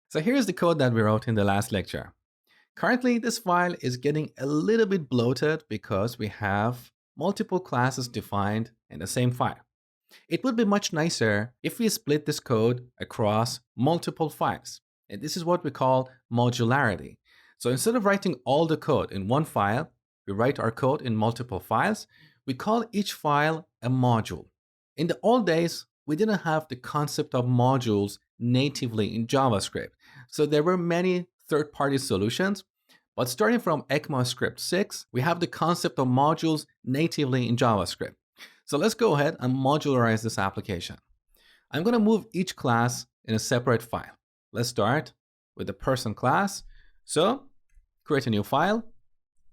So here's the code that we wrote in the last lecture. Currently, this file is getting a little bit bloated because we have multiple classes defined in the same file. It would be much nicer if we split this code across multiple files. And this is what we call modularity. So instead of writing all the code in one file, we write our code in multiple files. We call each file a module. In the old days, we didn't have the concept of modules natively in JavaScript. So there were many third-party solutions. But starting from ECMAScript 6, we have the concept of modules natively in JavaScript. So let's go ahead and modularize this application. I'm going to move each class in a separate file. Let's start with the person class. So create a new file,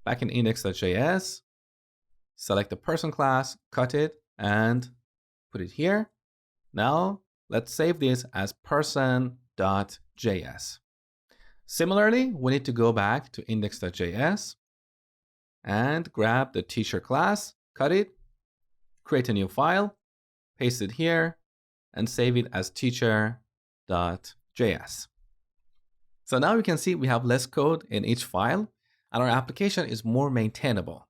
back in index.js, select the person class, cut it, and put it here. Now let's save this as person.js. Similarly, we need to go back to index.js and grab the teacher class, cut it, create a new file, paste it here, and save it as teacher.js. So now we can see we have less code in each file, and our application is more maintainable.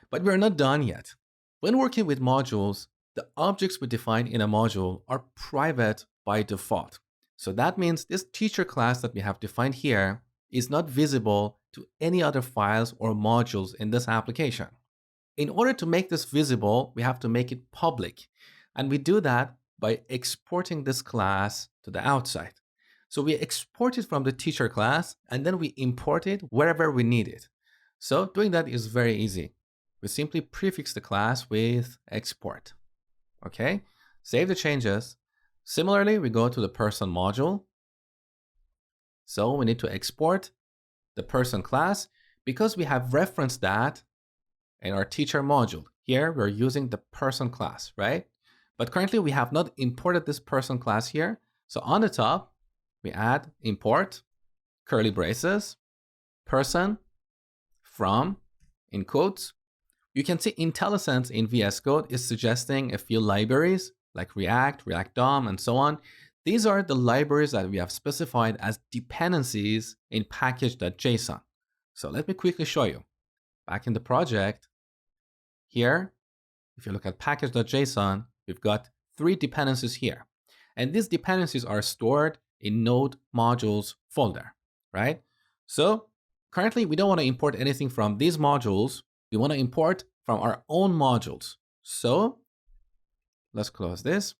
But we're not done yet. When working with modules, the objects we define in a module are private by default. So that means this teacher class that we have defined here is not visible to any other files or modules in this application. In order to make this visible, we have to make it public. And we do that by exporting this class to the outside. So we export it from the teacher class, and then we import it wherever we need it. So doing that is very easy. We simply prefix the class with export. Okay, save the changes. Similarly, we go to the person module. So we need to export the person class because we have referenced that in our teacher module. Here, we're using the person class, right? But currently, we have not imported this person class here. So on the top, we add import, curly braces, person, from, in quotes. You can see IntelliSense in VS Code is suggesting a few libraries like React, React DOM, and so on. These are the libraries that we have specified as dependencies in package.json. So let me quickly show you. Back in the project, here, if you look at package.json, we've got 3 dependencies here. And these dependencies are stored in node modules folder, right? So currently, we don't want to import anything from these modules. We want to import from our own modules. So let's close this.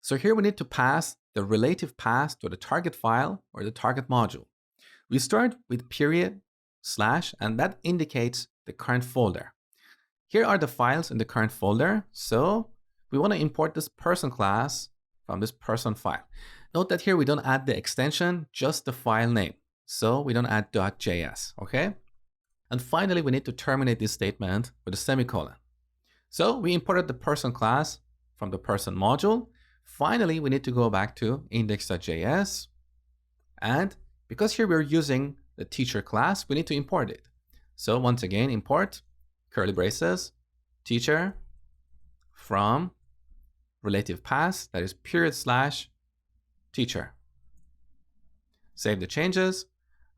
So here we need to pass the relative path to the target file or the target module. We start with period slash, and that indicates the current folder. Here are the files in the current folder. So we want to import this person class from this person file. Note that here we don't add the extension, just the file name. So we don't add .js, okay? And finally, we need to terminate this statement with a semicolon. So we imported the person class from the person module. Finally, we need to go back to index.js. And because here we're using the teacher class, we need to import it. So once again, import, curly braces, teacher, from, relative path, that is period slash teacher. Save the changes.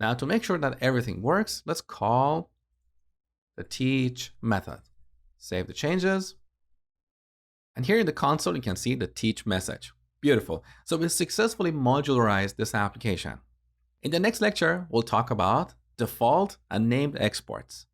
Now to make sure that everything works, let's call the teach method. Save the changes. And here in the console, you can see the teach message. Beautiful. So we successfully modularized this application. In the next lecture, we'll talk about default and named exports.